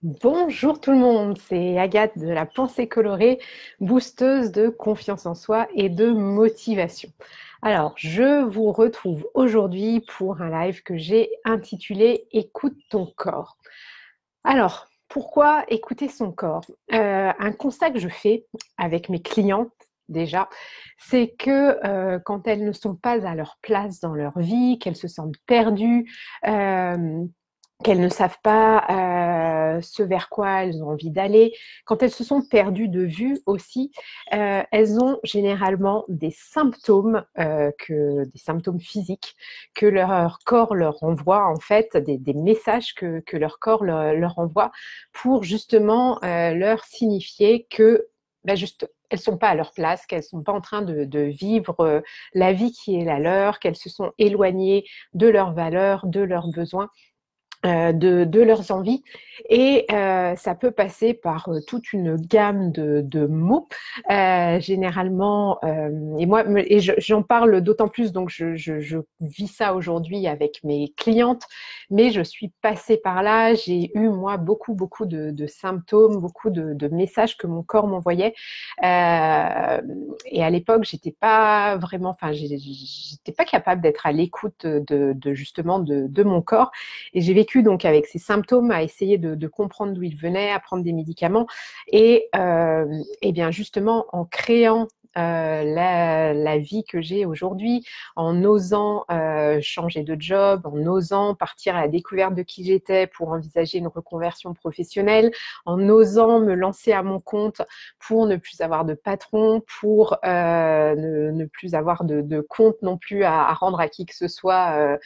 Bonjour tout le monde, c'est Agathe de la Pensée Colorée, boosteuse de confiance en soi et de motivation. Alors, je vous retrouve aujourd'hui pour un live que j'ai intitulé Écoute ton corps. Alors, pourquoi écouter son corps? Un constat que je fais avec mes clientes déjà, c'est que quand elles ne sont pas à leur place dans leur vie, qu'elles se sentent perdues, qu'elles ne savent pas ce vers quoi elles ont envie d'aller. Quand elles se sont perdues de vue aussi, elles ont généralement des symptômes, des symptômes physiques que leur corps leur envoie, en fait, des messages que leur corps leur envoie pour justement leur signifier que juste, elles ne sont pas à leur place, qu'elles ne sont pas en train de vivre la vie qui est la leur, qu'elles se sont éloignées de leurs valeurs, de leurs besoins de leurs envies et ça peut passer par toute une gamme de mots généralement et moi j'en parle d'autant plus donc je vis ça aujourd'hui avec mes clientes mais je suis passée par là, j'ai eu moi beaucoup de symptômes, beaucoup de messages que mon corps m'envoyait et à l'époque j'étais pas vraiment, enfin j'étais pas capable d'être à l'écoute de justement de mon corps et j'ai vécu donc avec ces symptômes à essayer de comprendre d'où ils venaient, à prendre des médicaments et bien justement en créant la vie que j'ai aujourd'hui, en osant changer de job, en osant partir à la découverte de qui j'étais pour envisager une reconversion professionnelle, en osant me lancer à mon compte pour ne plus avoir de patron, pour ne plus avoir de compte non plus à rendre à qui que ce soit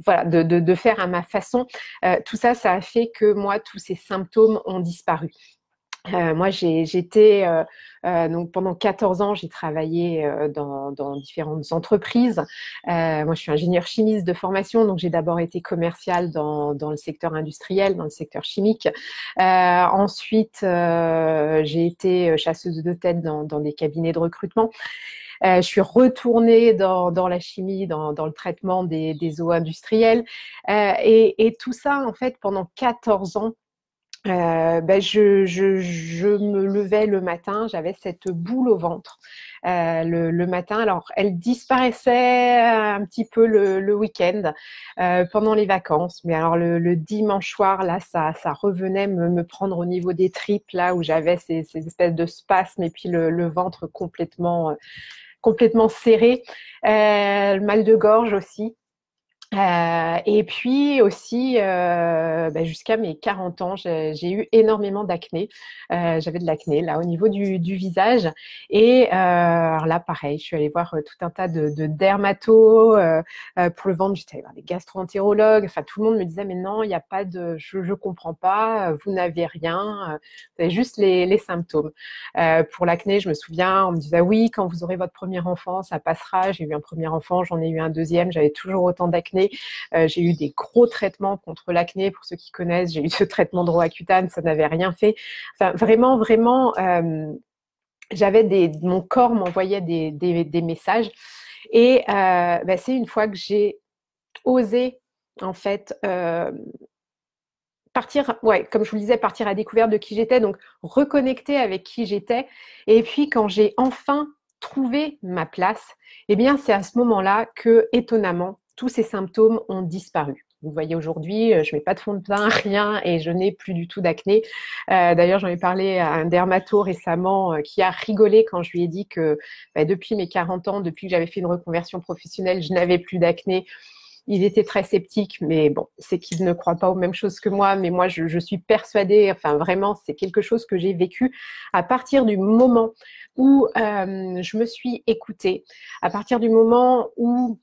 voilà, de faire à ma façon. Tout ça, ça a fait que moi, tous ces symptômes ont disparu. Moi, j'étais donc pendant 14 ans, j'ai travaillé dans différentes entreprises. Moi, je suis ingénieure chimiste de formation, donc j'ai d'abord été commerciale dans le secteur industriel, dans le secteur chimique. Ensuite, j'ai été chasseuse de tête dans des cabinets de recrutement. Je suis retournée dans la chimie, dans le traitement des eaux industrielles. Et tout ça, en fait, pendant 14 ans, je me levais le matin, j'avais cette boule au ventre le matin. Alors, elle disparaissait un petit peu le week-end pendant les vacances, mais alors le dimanche soir, là, ça revenait me prendre au niveau des tripes, là où j'avais ces espèces de spasmes et puis le ventre complètement serré, le mal de gorge aussi. Et puis aussi, jusqu'à mes 40 ans, j'ai eu énormément d'acné. J'avais de l'acné là au niveau du visage. Et alors là, pareil, je suis allée voir tout un tas de dermatos pour le ventre. J'étais allée voir des gastro-entérologues. Enfin, tout le monde me disait, mais non, il n'y a pas de... Je comprends pas, vous n'avez rien, vous avez juste les symptômes. Pour l'acné, je me souviens, on me disait, oui, quand vous aurez votre premier enfant, ça passera. J'ai eu un premier enfant, j'en ai eu un deuxième, j'avais toujours autant d'acné. J'ai eu des gros traitements contre l'acné, pour ceux qui connaissent. J'ai eu ce traitement de Roaccutane, ça n'avait rien fait. Enfin, vraiment, mon corps m'envoyait des messages. Et c'est une fois que j'ai osé, en fait, partir, ouais, comme je vous le disais, partir à la découverte de qui j'étais, donc reconnecter avec qui j'étais. Et puis, quand j'ai enfin trouvé ma place, eh bien, c'est à ce moment-là que, étonnamment, tous ces symptômes ont disparu. Vous voyez aujourd'hui, je mets pas de fond de teint, rien, et je n'ai plus du tout d'acné. D'ailleurs, j'en ai parlé à un dermato récemment qui a rigolé quand je lui ai dit que depuis mes 40 ans, depuis que j'avais fait une reconversion professionnelle, je n'avais plus d'acné. Il était très sceptique, mais bon, c'est qu'il ne croit pas aux mêmes choses que moi. Mais moi, je suis persuadée, enfin vraiment, c'est quelque chose que j'ai vécu à partir du moment où je me suis écoutée, à partir du moment où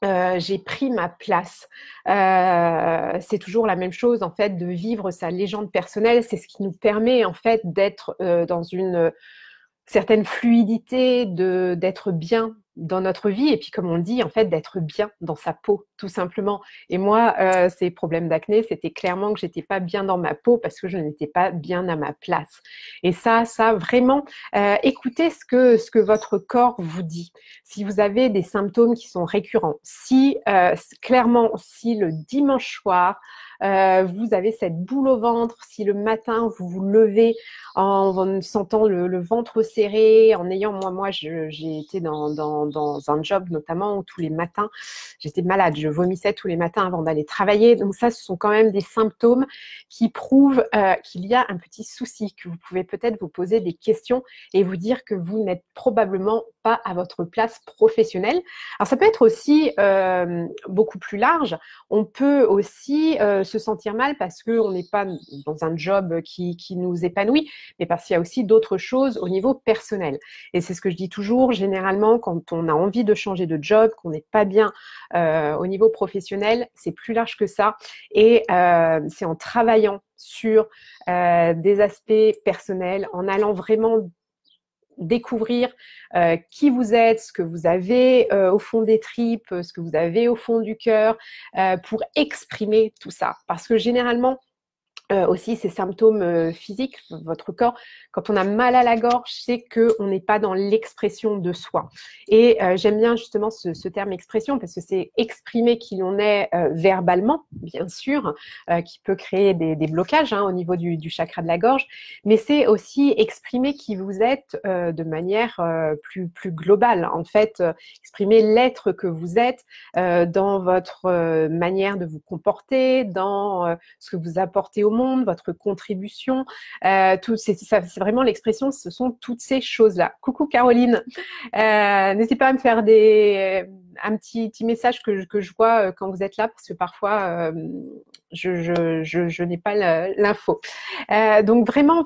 j'ai pris ma place. C'est toujours la même chose, en fait, de vivre sa légende personnelle. C'est ce qui nous permet, en fait, d'être dans une certaine fluidité, d'être bien dans notre vie et puis comme on dit en fait d'être bien dans sa peau tout simplement. Et moi ces problèmes d'acné, c'était clairement que j'étais pas bien dans ma peau parce que je n'étais pas bien à ma place. Et ça vraiment écoutez ce que votre corps vous dit. Si vous avez des symptômes qui sont récurrents, si clairement si le dimanche soir vous avez cette boule au ventre, si le matin vous vous levez en sentant le ventre serré, en ayant, moi j'ai été dans un job notamment où tous les matins, j'étais malade, je vomissais tous les matins avant d'aller travailler. Donc ça, ce sont quand même des symptômes qui prouvent qu'il y a un petit souci, que vous pouvez peut-être vous poser des questions et vous dire que vous n'êtes probablement pas à votre place professionnelle. Alors ça peut être aussi beaucoup plus large. On peut aussi se sentir mal parce qu'on n'est pas dans un job qui nous épanouit, mais parce qu'il y a aussi d'autres choses au niveau personnel. Et c'est ce que je dis toujours, généralement, quand on a envie de changer de job, qu'on n'est pas bien au niveau professionnel, c'est plus large que ça. Et c'est en travaillant sur des aspects personnels, en allant vraiment découvrir qui vous êtes, ce que vous avez au fond des tripes, ce que vous avez au fond du cœur, pour exprimer tout ça. Parce que généralement, aussi ces symptômes physiques, votre corps, quand on a mal à la gorge, c'est qu'on n'est pas dans l'expression de soi. Et j'aime bien justement ce terme expression parce que c'est exprimer qui l'on est verbalement, bien sûr, qui peut créer des blocages au niveau du chakra de la gorge, mais c'est aussi exprimer qui vous êtes de manière plus globale. En fait, exprimer l'être que vous êtes dans votre manière de vous comporter, dans ce que vous apportez au monde, votre contribution, c'est vraiment l'expression, ce sont toutes ces choses-là. Coucou Caroline, n'hésitez pas à me faire un petit message que je vois quand vous êtes là, parce que parfois je n'ai pas l'info. Donc vraiment,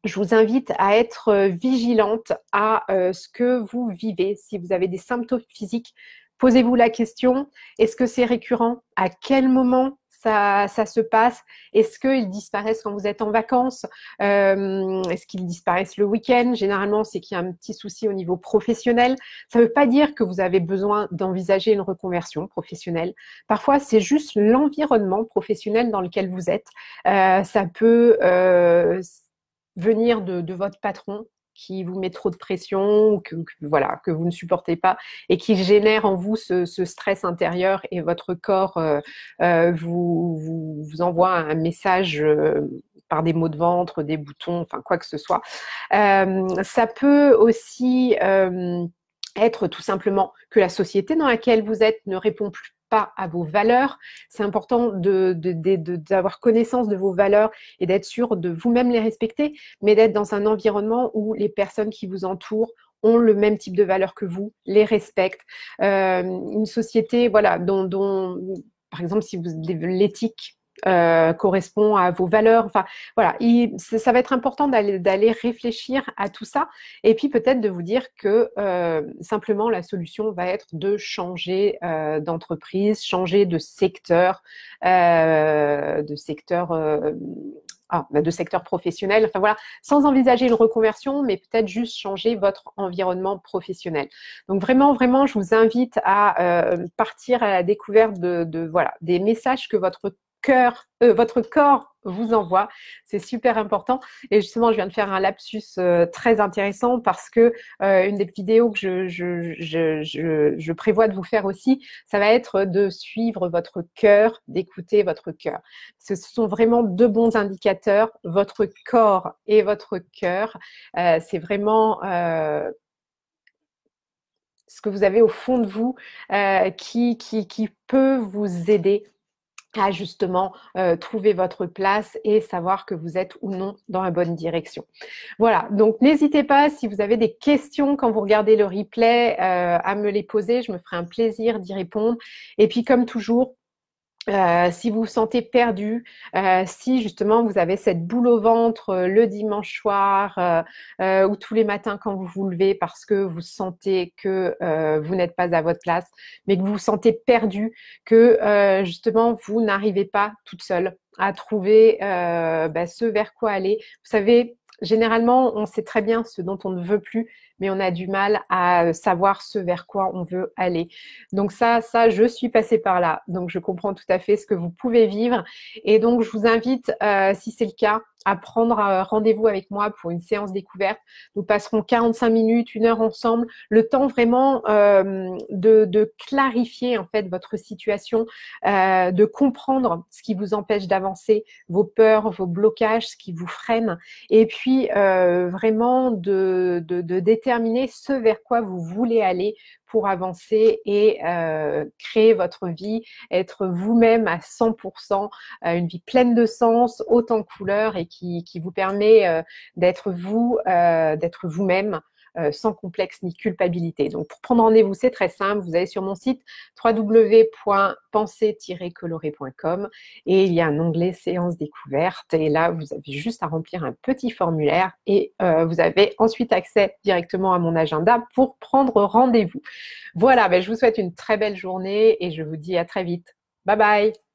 je vous invite à être vigilante à ce que vous vivez. Si vous avez des symptômes physiques, posez-vous la question, est-ce que c'est récurrent? À quel moment ça se passe? Est-ce qu'ils disparaissent quand vous êtes en vacances? Est-ce qu'ils disparaissent le week-end? Généralement, c'est qu'il y a un petit souci au niveau professionnel. Ça ne veut pas dire que vous avez besoin d'envisager une reconversion professionnelle. Parfois, c'est juste l'environnement professionnel dans lequel vous êtes. Ça peut venir de votre patron qui vous met trop de pression, ou voilà, que vous ne supportez pas et qui génère en vous ce stress intérieur, et votre corps vous envoie un message par des maux de ventre, des boutons, enfin quoi que ce soit. Ça peut aussi être tout simplement que la société dans laquelle vous êtes ne répond plus pas à vos valeurs. C'est important d'avoir connaissance de vos valeurs et d'être sûr de vous-même les respecter, mais d'être dans un environnement où les personnes qui vous entourent ont le même type de valeurs que vous, les respectent. Une société, voilà, dont par exemple, si l'éthique correspond à vos valeurs. Enfin, voilà, ça va être important d'aller réfléchir à tout ça, et puis peut-être de vous dire que simplement la solution va être de changer d'entreprise, changer de secteur, de secteur professionnel, enfin voilà, sans envisager une reconversion, mais peut-être juste changer votre environnement professionnel. Donc vraiment, je vous invite à partir à la découverte voilà, des messages que votre corps vous envoie. C'est super important. Et justement, je viens de faire un lapsus très intéressant, parce que une des vidéos que je prévois de vous faire aussi, ça va être de suivre votre cœur, d'écouter votre cœur. Ce sont vraiment deux bons indicateurs, votre corps et votre cœur. C'est vraiment ce que vous avez au fond de vous qui peut vous aider à justement trouver votre place et savoir que vous êtes ou non dans la bonne direction. Voilà, donc n'hésitez pas, si vous avez des questions quand vous regardez le replay, à me les poser, je me ferai un plaisir d'y répondre. Et puis comme toujours, si vous vous sentez perdu, si justement vous avez cette boule au ventre le dimanche soir ou tous les matins quand vous vous levez, parce que vous sentez que vous n'êtes pas à votre place, mais que vous vous sentez perdu, que justement vous n'arrivez pas toute seule à trouver ce vers quoi aller. Vous savez, généralement, on sait très bien ce dont on ne veut plus, mais on a du mal à savoir ce vers quoi on veut aller. Donc ça, je suis passée par là. Donc je comprends tout à fait ce que vous pouvez vivre. Et donc je vous invite, si c'est le cas, à prendre rendez-vous avec moi pour une séance découverte. Nous passerons 45 minutes, 1 heure ensemble, le temps vraiment de clarifier en fait votre situation, de comprendre ce qui vous empêche d'avancer, vos peurs, vos blocages, ce qui vous freine, et puis vraiment de déterminer ce vers quoi vous voulez aller pour avancer et créer votre vie, être vous-même à 100%, une vie pleine de sens, haute en couleurs et qui vous permet d'être vous-même, sans complexe ni culpabilité. Donc, pour prendre rendez-vous, c'est très simple. Vous allez sur mon site www.penser-coloré.com et il y a un onglet séance découverte. Et là, vous avez juste à remplir un petit formulaire et vous avez ensuite accès directement à mon agenda pour prendre rendez-vous. Voilà, ben, je vous souhaite une très belle journée et je vous dis à très vite. Bye bye!